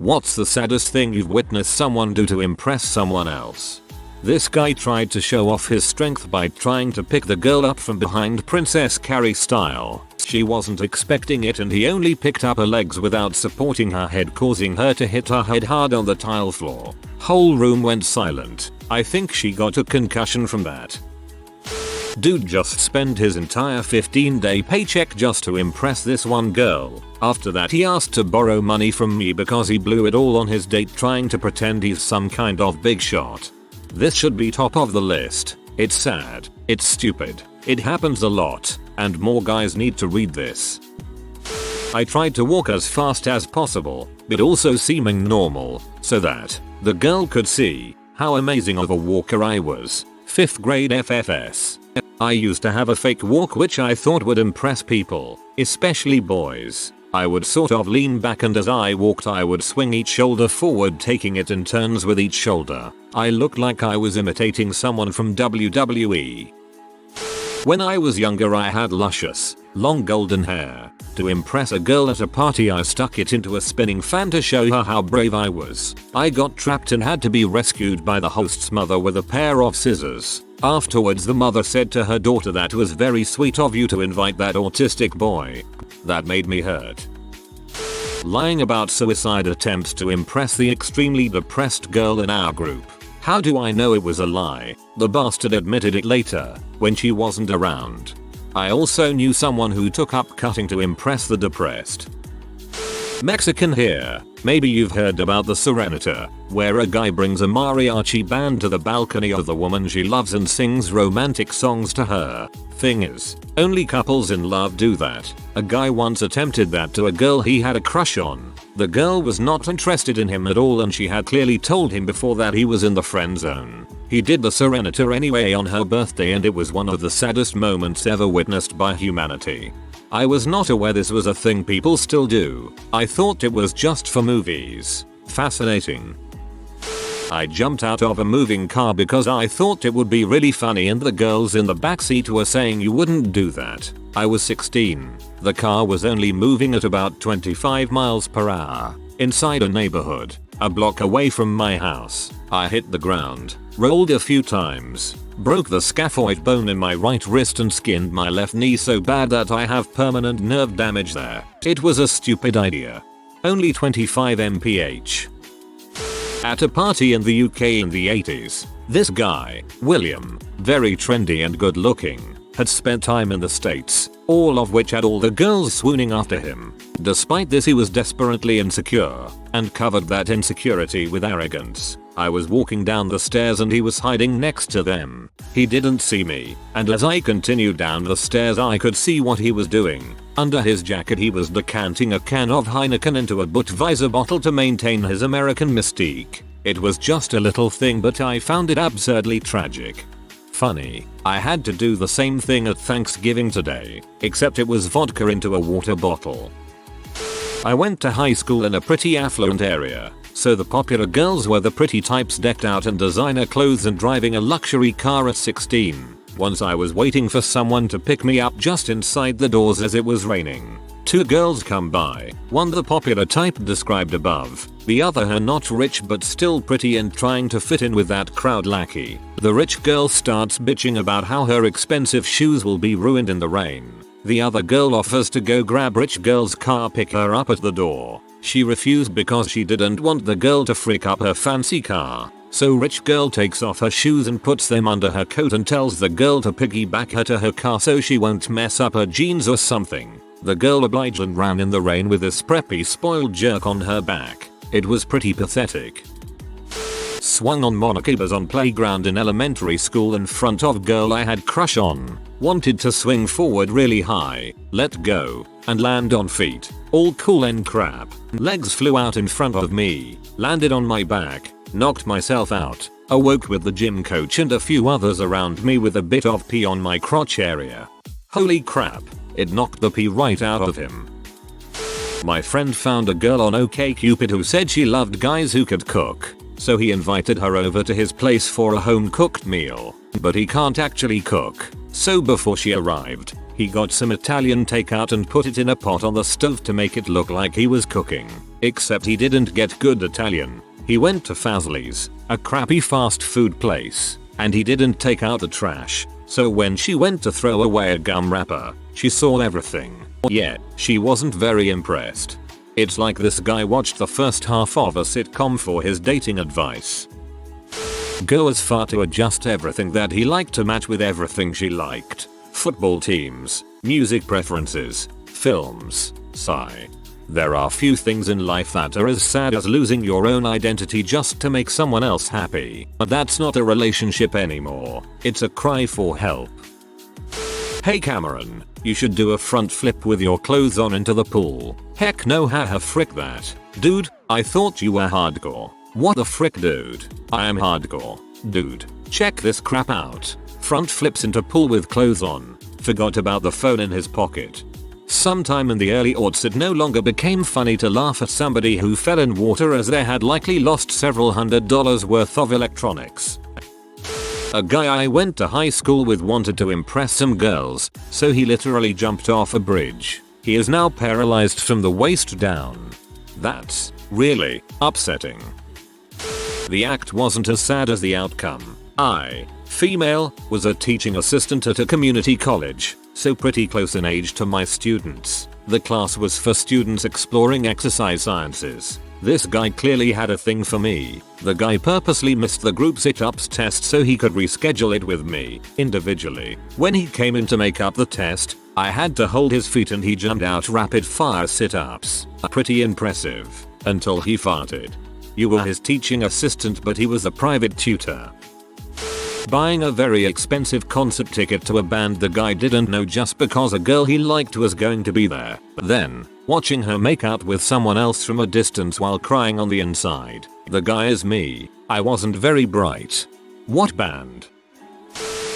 What's the saddest thing you've witnessed someone do to impress someone else? This guy tried to show off his strength by trying to pick the girl up from behind Princess Carrie style. She wasn't expecting it and he only picked up her legs without supporting her head, causing her to hit her head hard on the tile floor. Whole room went silent. I think she got a concussion from that. Dude just spent his entire 15-day paycheck just to impress this one girl. After that he asked to borrow money from me because he blew it all on his date trying to pretend he's some kind of big shot. This should be top of the list. It's sad. It's stupid. It happens a lot, and more guys need to read this. I tried to walk as fast as possible, but also seeming normal, so that the girl could see how amazing of a walker I was. 5th grade FFS. I used to have a fake walk which I thought would impress people, especially boys. I would sort of lean back and as I walked I would swing each shoulder forward, taking it in turns with each shoulder. I looked like I was imitating someone from WWE. When I was younger I had luscious, long golden hair. To impress a girl at a party I stuck it into a spinning fan to show her how brave I was. I got trapped and had to be rescued by the host's mother with a pair of scissors. Afterwards the mother said to her daughter, "That was very sweet of you to invite that autistic boy." That made me hurt. Lying about suicide attempts to impress the extremely depressed girl in our group. How do I know it was a lie? The bastard admitted it later, when she wasn't around. I also knew someone who took up cutting to impress the depressed. Mexican here. Maybe you've heard about the serenade, where a guy brings a mariachi band to the balcony of the woman she loves and sings romantic songs to her. Thing is, only couples in love do that. A guy once attempted that to a girl he had a crush on. The girl was not interested in him at all and she had clearly told him before that he was in the friend zone. He did the serenade anyway on her birthday and it was one of the saddest moments ever witnessed by humanity. I was not aware this was a thing people still do. I thought it was just for movies. Fascinating. I jumped out of a moving car because I thought it would be really funny and the girls in the backseat were saying you wouldn't do that. I was 16. The car was only moving at about 25 miles per hour. Inside a neighborhood, a block away from my house. I hit the ground, rolled a few times, broke the scaphoid bone in my right wrist and skinned my left knee so bad that I have permanent nerve damage there. It was a stupid idea. Only 25 mph. At a party in the UK in the 80s, this guy, William, very trendy and good looking, had spent time in the States, all of which had all the girls swooning after him. Despite this he was desperately insecure, and covered that insecurity with arrogance. I was walking down the stairs and he was hiding next to them. He didn't see me, and as I continued down the stairs I could see what he was doing. Under his jacket he was decanting a can of Heineken into a Budweiser bottle to maintain his American mystique. It was just a little thing but I found it absurdly tragic. Funny, I had to do the same thing at Thanksgiving today, except it was vodka into a water bottle. I went to high school in a pretty affluent area, so the popular girls were the pretty types decked out in designer clothes and driving a luxury car at 16. Once I was waiting for someone to pick me up just inside the doors as it was raining. Two girls come by, one the popular type described above, the other her not rich but still pretty and trying to fit in with that crowd lackey. The rich girl starts bitching about how her expensive shoes will be ruined in the rain. The other girl offers to go grab rich girl's car, pick her up at the door. She refused because she didn't want the girl to freak up her fancy car. So rich girl takes off her shoes and puts them under her coat and tells the girl to piggyback her to her car so she won't mess up her jeans or something. The girl obliged and ran in the rain with this preppy spoiled jerk on her back. It was pretty pathetic. Swung on monokibas on playground in elementary school in front of girl I had crush on. Wanted to swing forward really high, let go, and land on feet. All cool and crap. Legs flew out in front of me, landed on my back, knocked myself out, awoke with the gym coach and a few others around me with a bit of pee on my crotch area. Holy crap, it knocked the pee right out of him. My friend found a girl on OkCupid who said she loved guys who could cook, so he invited her over to his place for a home cooked meal. But he can't actually cook, so before she arrived, He got some Italian takeout and put it in a pot on the stove to make it look like he was cooking. Except he didn't get good Italian. He went to Fazli's, a crappy fast food place, and he didn't take out the trash. So when she went to throw away a gum wrapper, she saw everything. Yet, she wasn't very impressed. It's like this guy watched the first half of a sitcom for his dating advice. Go as far to adjust everything that he liked to match with everything she liked. Football teams, music preferences, films. Sigh. There are few things in life that are as sad as losing your own identity just to make someone else happy. But that's not a relationship anymore. It's a cry for help. Hey Cameron, you should do a front flip with your clothes on into the pool. Heck no, haha, frick that. Dude, I thought you were hardcore. What the frick, dude? I am hardcore. Dude, check this crap out. Front flips into pool with clothes on. Forgot about the phone in his pocket. Sometime in the early aughts it no longer became funny to laugh at somebody who fell in water as they had likely lost several $100s worth of electronics. A guy I went to high school with wanted to impress some girls, so he literally jumped off a bridge. He is now paralyzed from the waist down. That's really upsetting. The act wasn't as sad as the outcome. I, female, was a teaching assistant at a community college, so pretty close in age to my students. The class was for students exploring exercise sciences. This guy clearly had a thing for me. The guy purposely missed the group sit-ups test so he could reschedule it with me, individually. When he came in to make up the test, I had to hold his feet and he jumped out rapid fire sit-ups. Pretty impressive. Until he farted. You were his teaching assistant but he was a private tutor. Buying a very expensive concert ticket to a band the guy didn't know just because a girl he liked was going to be there. Then, watching her make out with someone else from a distance while crying on the inside. The guy is me. I wasn't very bright. What band?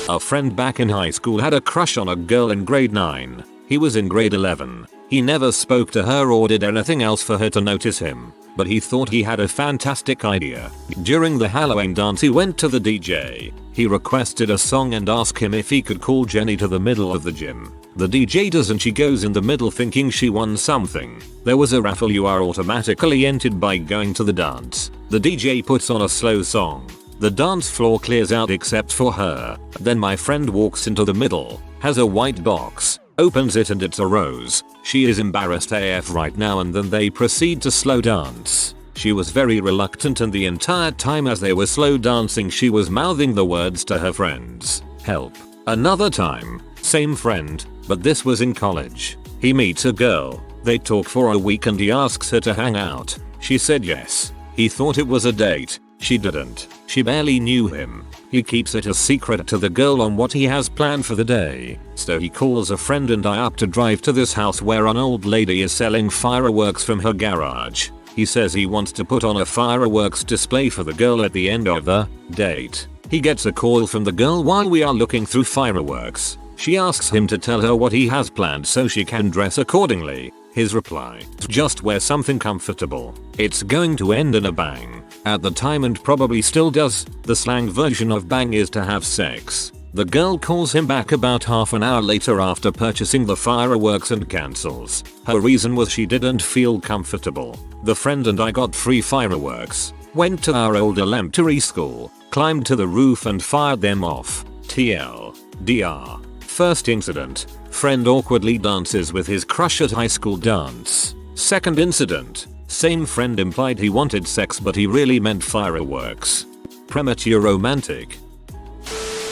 A friend back in high school had a crush on a girl in grade 9. He was in grade 11. He never spoke to her or did anything else for her to notice him. But he thought he had a fantastic idea. During the Halloween dance he went to the DJ. He requested a song and asked him if he could call Jenny to the middle of the gym. The DJ does and she goes in the middle thinking she won something. There was a raffle, you are automatically entered by going to the dance. The DJ puts on a slow song. The dance floor clears out except for her. Then my friend walks into the middle, has a white box, opens it and it's a rose. She is embarrassed AF right now and then they proceed to slow dance. She was very reluctant and the entire time as they were slow dancing she was mouthing the words to her friends. Help. Another time, same friend, but this was in college. He meets a girl, they talk for a week and he asks her to hang out. She said yes. He thought it was a date. She didn't. She barely knew him. He keeps it a secret to the girl on what he has planned for the day. So he calls a friend and I up to drive to this house where an old lady is selling fireworks from her garage. He says he wants to put on a fireworks display for the girl at the end of the date. He gets a call from the girl while we are looking through fireworks. She asks him to tell her what he has planned so she can dress accordingly. His reply, just wear something comfortable. It's going to end in a bang. At the time and probably still does, the slang version of bang is to have sex. The girl calls him back about half an hour later after purchasing the fireworks and cancels. Her reason was she didn't feel comfortable. The friend and I got free fireworks, went to our old elementary school, climbed to the roof and fired them off. TLDR. First incident, friend awkwardly dances with his crush at high school dance. Second incident, same friend implied he wanted sex but he really meant fireworks. Premature romantic.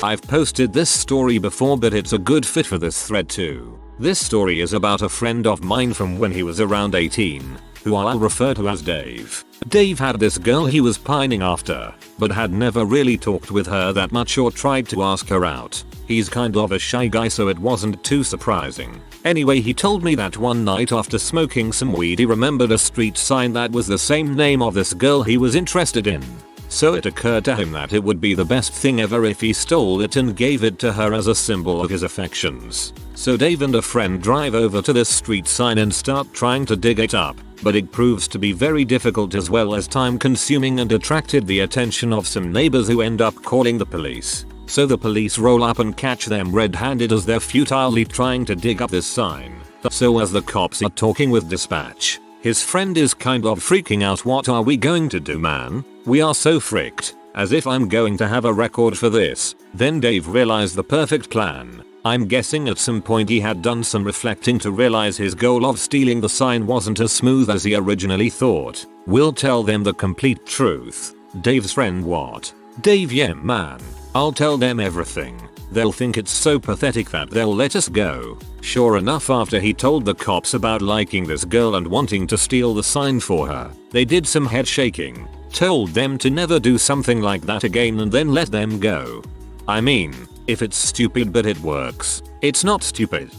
I've posted this story before but it's a good fit for this thread too. This story is about a friend of mine from when he was around 18, who I'll refer to as Dave. Dave had this girl he was pining after, but had never really talked with her that much or tried to ask her out. He's kind of a shy guy so it wasn't too surprising. Anyway, he told me that one night after smoking some weed he remembered a street sign that was the same name of this girl he was interested in. So it occurred to him that it would be the best thing ever if he stole it and gave it to her as a symbol of his affections. So Dave and a friend drive over to this street sign and start trying to dig it up, but it proves to be very difficult as well as time consuming and attracted the attention of some neighbors who end up calling the police. So the police roll up and catch them red-handed as they're futilely trying to dig up this sign. So as the cops are talking with dispatch, his friend is kind of freaking out. What are we going to do, man? We are so fricked. As if I'm going to have a record for this. Then Dave realized the perfect plan. I'm guessing at some point he had done some reflecting to realize his goal of stealing the sign wasn't as smooth as he originally thought. We'll tell them the complete truth. Dave's friend: what? Dave: yeah man. I'll tell them everything. They'll think it's so pathetic that they'll let us go. Sure enough, after he told the cops about liking this girl and wanting to steal the sign for her, they did some head shaking, told them to never do something like that again, and then let them go. I mean, if it's stupid but it works, it's not stupid.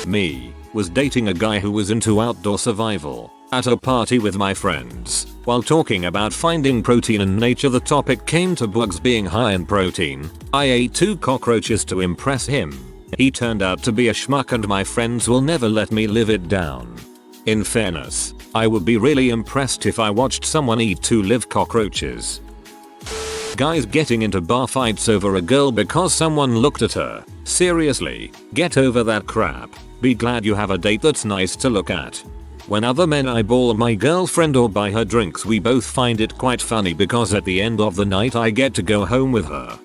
Me was dating a guy who was into outdoor survival. At a party with my friends, while talking about finding protein in nature, the topic came to bugs being high in protein. I ate 2 cockroaches to impress him. He turned out to be a schmuck and my friends will never let me live it down. In fairness, I would be really impressed if I watched someone eat 2 live cockroaches. Guys getting into bar fights over a girl because someone looked at her. Seriously, get over that crap. Be glad you have a date that's nice to look at. When other men eyeball my girlfriend or buy her drinks, we both find it quite funny because at the end of the night I get to go home with her.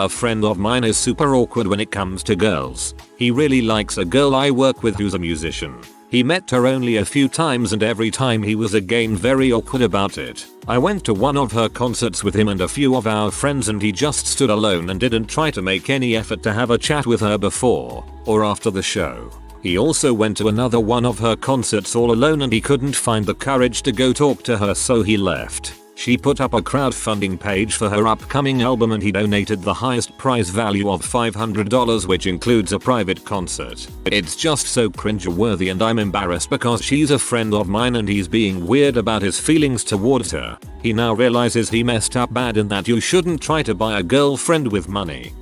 A friend of mine is super awkward when it comes to girls. He really likes a girl I work with who's a musician. He met her only a few times and every time he was again very awkward about it. I went to one of her concerts with him and a few of our friends and he just stood alone and didn't try to make any effort to have a chat with her before or after the show. He also went to another one of her concerts all alone and he couldn't find the courage to go talk to her, so he left. She put up a crowdfunding page for her upcoming album and he donated the highest prize value of $500, which includes a private concert. It's just so cringe-worthy and I'm embarrassed because she's a friend of mine and he's being weird about his feelings towards her. He now realizes he messed up bad and that you shouldn't try to buy a girlfriend with money.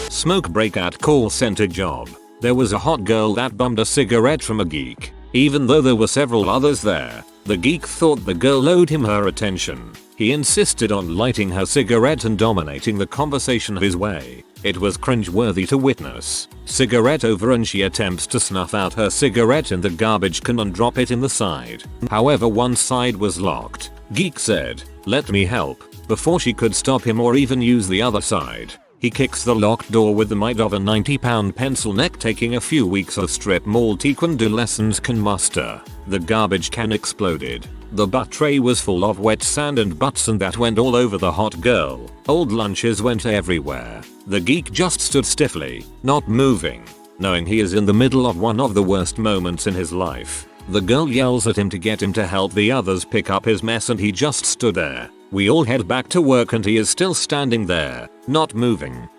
Smoke break at call center job. There was a hot girl that bummed a cigarette from a geek. Even though there were several others there, the geek thought the girl owed him her attention. He insisted on lighting her cigarette and dominating the conversation his way. It was cringe-worthy to witness. Cigarette over and she attempts to snuff out her cigarette in the garbage can and drop it in the side. However, one side was locked. Geek said, "Let me help," before she could stop him or even use the other side. He kicks the locked door with the might of a 90-pound pencil neck, taking a few weeks of strip mall taekwondo lessons can muster. The garbage can exploded. The butt tray was full of wet sand and butts and that went all over the hot girl. Old lunches went everywhere. The geek just stood stiffly, not moving, knowing he is in the middle of one of the worst moments in his life. The girl yells at him to get him to help the others pick up his mess and he just stood there. We all head back to work and he is still standing there, not moving.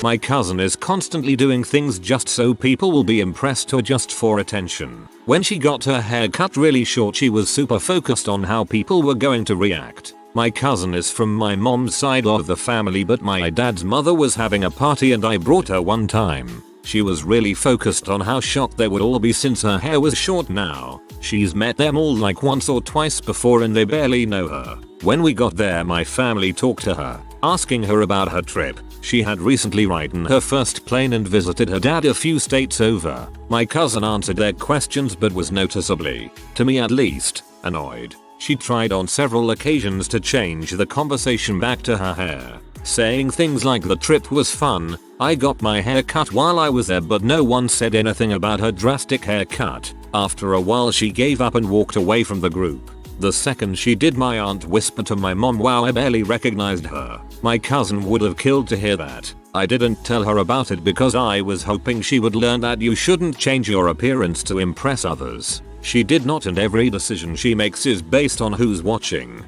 My cousin is constantly doing things just so people will be impressed or just for attention. When she got her hair cut really short, she was super focused on how people were going to react. My cousin is from my mom's side of the family, but my dad's mother was having a party and I brought her one time. She was really focused on how shocked they would all be since her hair was short now. She's met them all like once or twice before and they barely know her. When we got there, my family talked to her, asking her about her trip. She had recently ridden her first plane and visited her dad a few states over. My cousin answered their questions but was noticeably, to me at least, annoyed. She tried on several occasions to change the conversation back to her hair, saying things like the trip was fun, I got my hair cut while I was there, but no one said anything about her drastic haircut. After a while she gave up and walked away from the group. The second she did, my aunt whispered to my mom, "Wow, I barely recognized her." My cousin would have killed to hear that. I didn't tell her about it because I was hoping she would learn that you shouldn't change your appearance to impress others. She did not, and every decision she makes is based on who's watching.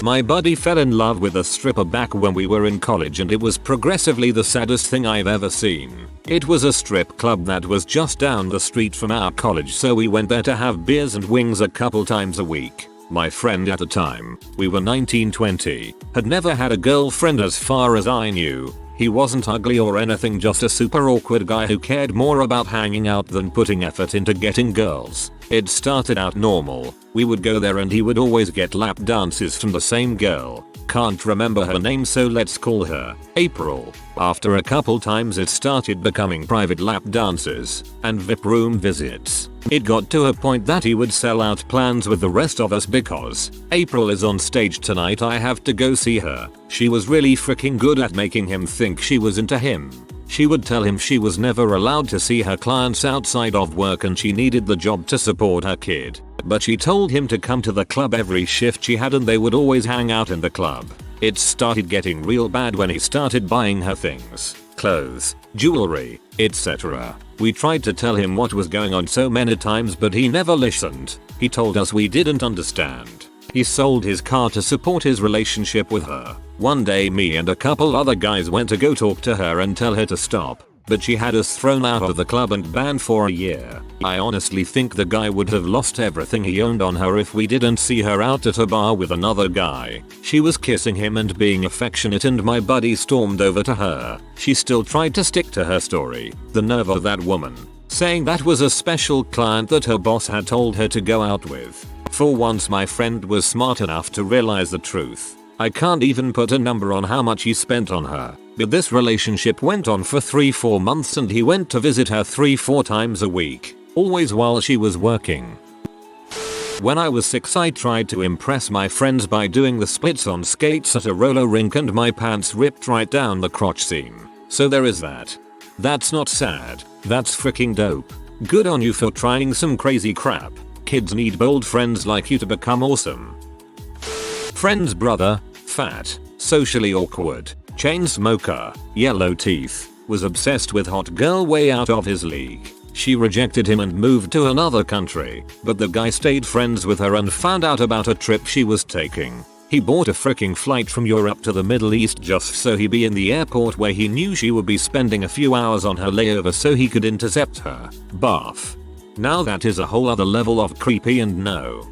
My buddy fell in love with a stripper back when we were in college and it was progressively the saddest thing I've ever seen. It was a strip club that was just down the street from our college, so we went there to have beers and wings a couple times a week. My friend at the time, we were 19-20, had never had a girlfriend as far as I knew. He wasn't ugly or anything, just a super awkward guy who cared more about hanging out than putting effort into getting girls. It started out normal. We would go there and he would always get lap dances from the same girl. can't remember her name, so let's call her April. After a couple times it started becoming private lap dances and VIP room visits. It got to a point that he would sell out plans with the rest of us because April is on stage tonight, I have to go see her. She was really freaking good at making him think she was into him. She would tell him she was never allowed to see her clients outside of work and she needed the job to support her kid. But she told him to come to the club every shift she had and they would always hang out in the club. It started getting real bad when he started buying her things, clothes, jewelry, etc. We tried to tell him what was going on so many times but he never listened. He told us we didn't understand. He sold his car to support his relationship with her. One day me and a couple other guys went to go talk to her and tell her to stop, but she had us thrown out of the club and banned for a year. I honestly think the guy would have lost everything he owned on her if we didn't see her out at a bar with another guy. She was kissing him and being affectionate and my buddy stormed over to her. She still tried to stick to her story. The nerve of that woman, saying that was a special client that her boss had told her to go out with. For once my friend was smart enough to realize the truth. I can't even put a number on how much he spent on her, but this relationship went on for 3-4 months and he went to visit her 3-4 times a week, always while she was working. When I was 6 I tried to impress my friends by doing the splits on skates at a roller rink and my pants ripped right down the crotch seam. So there is that. That's not sad, that's freaking dope. Good on you for trying some crazy crap. Kids need bold friends like you to become awesome. Friend's brother, fat, socially awkward, chain smoker, yellow teeth, was obsessed with hot girl way out of his league. She rejected him and moved to another country, but the guy stayed friends with her and found out about a trip she was taking. He bought a freaking flight from Europe to the Middle East just so he'd be in the airport where he knew she would be spending a few hours on her layover so he could intercept her. Bath. Now that is a whole other level of creepy and no.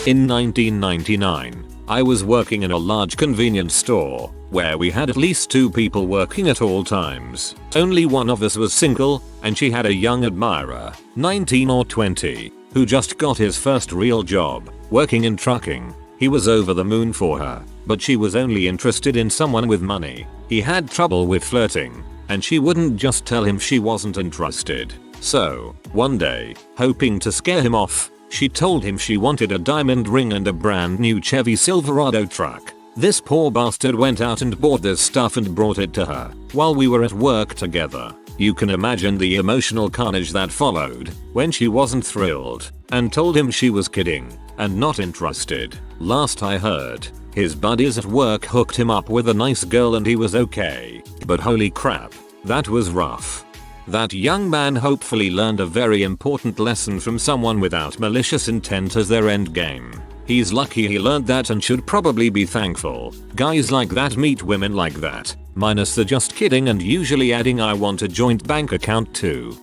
In 1999, I was working in a large convenience store where we had at least 2 people working at all times. Only one of us was single and she had a young admirer, 19 or 20, who just got his first real job, working in trucking. He was over the moon for her, but she was only interested in someone with money. He had trouble with flirting, and she wouldn't just tell him she wasn't interested. So, one day, hoping to scare him off, she told him she wanted a diamond ring and a brand new Chevy Silverado truck. This poor bastard went out and bought this stuff and brought it to her while we were at work together. You can imagine the emotional carnage that followed when she wasn't thrilled and told him she was kidding and not interested. Last I heard, his buddies at work hooked him up with a nice girl and he was okay. But holy crap, that was rough. That young man hopefully learned a very important lesson from someone without malicious intent as their end game. He's lucky he learned that and should probably be thankful. Guys like that meet women like that, minus the just kidding and usually adding I want a joint bank account too.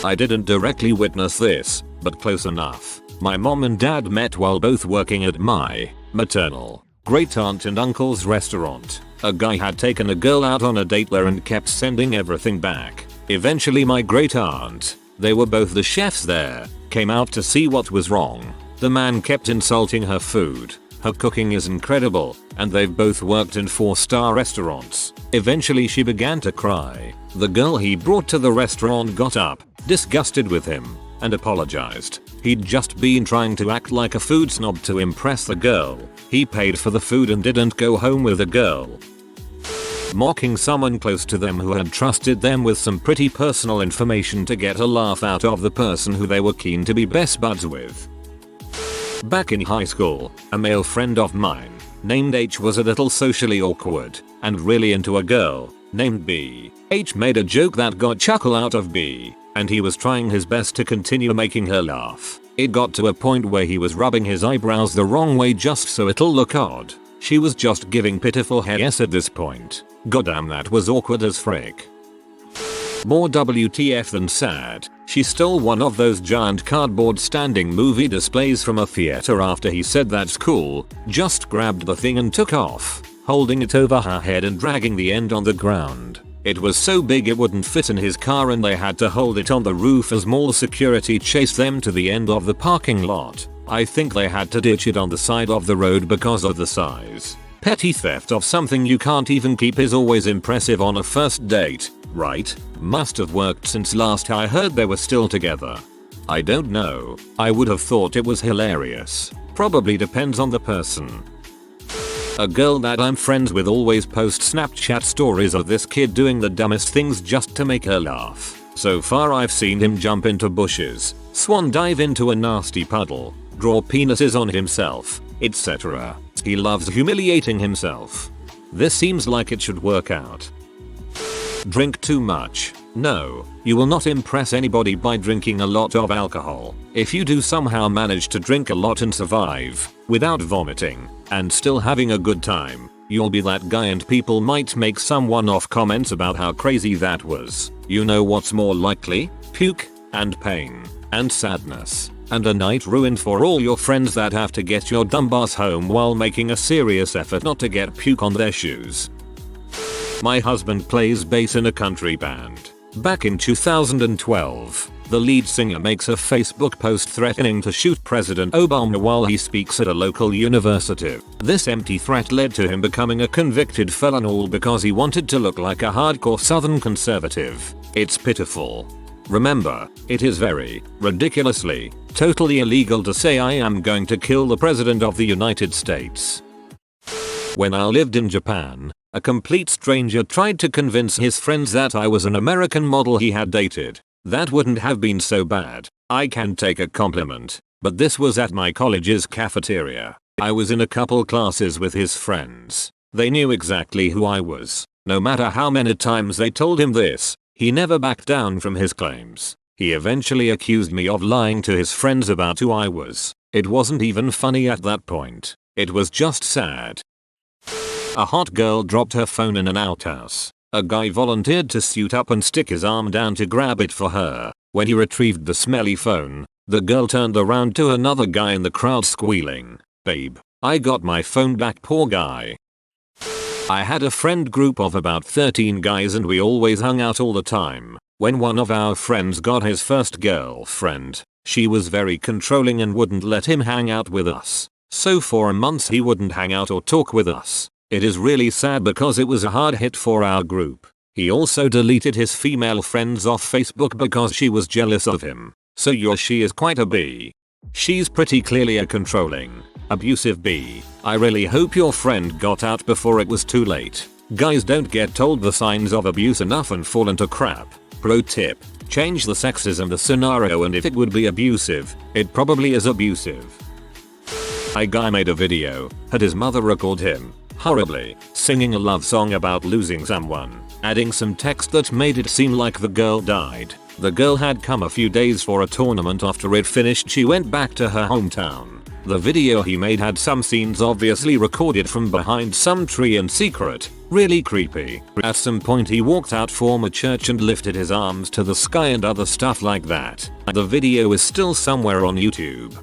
I didn't directly witness this, but close enough. My mom and dad met while both working at my maternal great aunt and uncle's restaurant. A guy had taken a girl out on a date there and kept sending everything back. Eventually my great aunt, they were both the chefs there, came out to see what was wrong. The man kept insulting her food. Her cooking is incredible, and they've both worked in 4-star restaurants. Eventually she began to cry. The girl he brought to the restaurant got up, disgusted with him, and apologized. He'd just been trying to act like a food snob to impress the girl. He paid for the food and didn't go home with the girl. Mocking someone close to them who had trusted them with some pretty personal information to get a laugh out of the person who they were keen to be best buds with. Back in high school, a male friend of mine, named H, was a little socially awkward and really into a girl named B. H made a joke that got chuckle out of B, and he was trying his best to continue making her laugh. It got to a point where he was rubbing his eyebrows the wrong way just so it'll look odd. She was just giving pitiful yes at this point. Goddamn, that was awkward as frick. More WTF than sad, she stole one of those giant cardboard standing movie displays from a theater after he said that's cool, just grabbed the thing and took off, holding it over her head and dragging the end on the ground. It was so big it wouldn't fit in his car and they had to hold it on the roof as mall security chased them to the end of the parking lot. I think they had to ditch it on the side of the road because of the size. Petty theft of something you can't even keep is always impressive on a first date, right? Must have worked since last I heard they were still together. I don't know. I would have thought it was hilarious. Probably depends on the person. A girl that I'm friends with always posts Snapchat stories of this kid doing the dumbest things just to make her laugh. So far I've seen him jump into bushes, swan dive into a nasty puddle, draw penises on himself, etc. He loves humiliating himself. This seems like it should work out. Drink too much. No, you will not impress anybody by drinking a lot of alcohol. If you do somehow manage to drink a lot and survive, without vomiting, and still having a good time, you'll be that guy and people might make some one-off comments about how crazy that was. You know what's more likely? Puke, and pain, and sadness, and a night ruined for all your friends that have to get your dumb ass home while making a serious effort not to get puke on their shoes. My husband plays bass in a country band. Back in 2012, the lead singer makes a Facebook post threatening to shoot President Obama while he speaks at a local university. This empty threat led to him becoming a convicted felon, all because he wanted to look like a hardcore Southern conservative. It's pitiful. Remember, it is very, ridiculously, totally illegal to say I am going to kill the President of the United States. When I lived in Japan, a complete stranger tried to convince his friends that I was an American model he had dated. That wouldn't have been so bad. I can take a compliment. But this was at my college's cafeteria. I was in a couple classes with his friends. They knew exactly who I was. No matter how many times they told him this, he never backed down from his claims. He eventually accused me of lying to his friends about who I was. It wasn't even funny at that point. It was just sad. A hot girl dropped her phone in an outhouse. A guy volunteered to suit up and stick his arm down to grab it for her. When he retrieved the smelly phone, the girl turned around to another guy in the crowd squealing, "Babe, I got my phone back, poor guy." I had a friend group of about 13 guys and we always hung out all the time. When one of our friends got his first girlfriend, she was very controlling and wouldn't let him hang out with us. So for months he wouldn't hang out or talk with us. It is really sad because it was a hard hit for our group. He also deleted his female friends off Facebook because she was jealous of him. So she is quite a B. She's pretty clearly a controlling, abusive B. I really hope your friend got out before it was too late. Guys don't get told the signs of abuse enough and fall into crap. Pro tip, change the sexism the scenario, and if it would be abusive, it probably is abusive. A guy made a video, had his mother record him, horribly, singing a love song about losing someone, adding some text that made it seem like the girl died. The girl had come a few days for a tournament. After it finished, she went back to her hometown. The video he made had some scenes obviously recorded from behind some tree in secret. Really creepy. At some point he walked out from a church and lifted his arms to the sky and other stuff like that. The video is still somewhere on YouTube.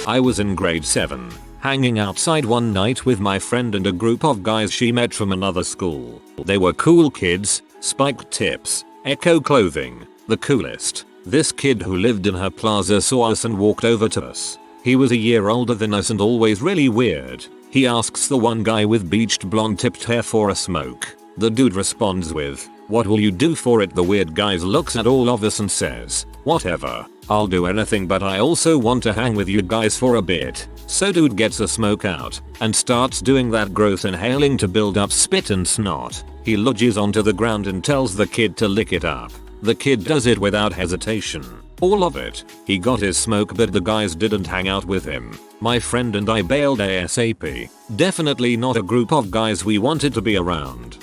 I was in grade 7, hanging outside one night with my friend and a group of guys she met from another school. They were cool kids, spiked tips, echo clothing, the coolest. This kid who lived in her plaza saw us and walked over to us. He was a year older than us and always really weird. He asks the one guy with bleached blonde tipped hair for a smoke. The dude responds with, "What will you do for it?" The weird guy looks at all of us and says, "Whatever. I'll do anything, but I also want to hang with you guys for a bit." So dude gets a smoke out and starts doing that gross inhaling to build up spit and snot. He lodges onto the ground and tells the kid to lick it up. The kid does it without hesitation. All of it. He got his smoke, but the guys didn't hang out with him. My friend and I bailed ASAP. Definitely not a group of guys we wanted to be around.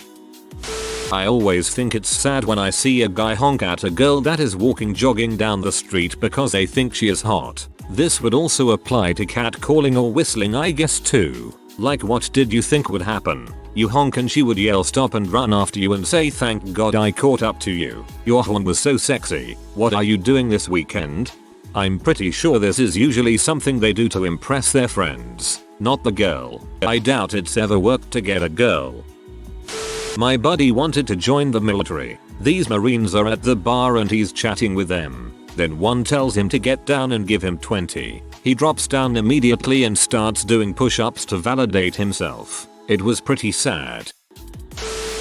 I always think it's sad when I see a guy honk at a girl that is jogging down the street because they think she is hot. This would also apply to catcalling or whistling, I guess, too. Like, what did you think would happen? You honk and she would yell stop and run after you and say, "Thank God I caught up to you. Your horn was so sexy. What are you doing this weekend?" I'm pretty sure this is usually something they do to impress their friends, not the girl. I doubt it's ever worked to get a girl. My buddy wanted to join the military. These Marines are at the bar and he's chatting with them. Then one tells him to get down and give him 20. He drops down immediately and starts doing push-ups to validate himself. It was pretty sad.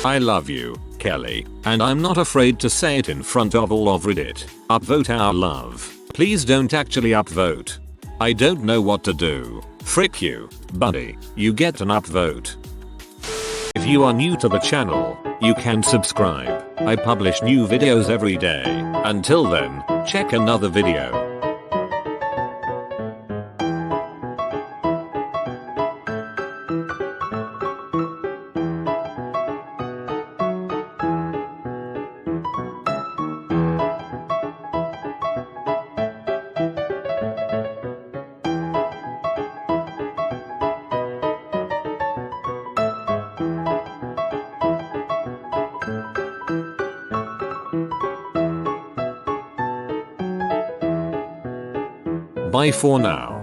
I love you, Kelly, and I'm not afraid to say it in front of all of Reddit. Upvote our love. Please don't actually upvote. I don't know what to do. Frick you, buddy. You get an upvote. If you are new to the channel, you can subscribe. I publish new videos every day. Until then, check another video. Bye for now.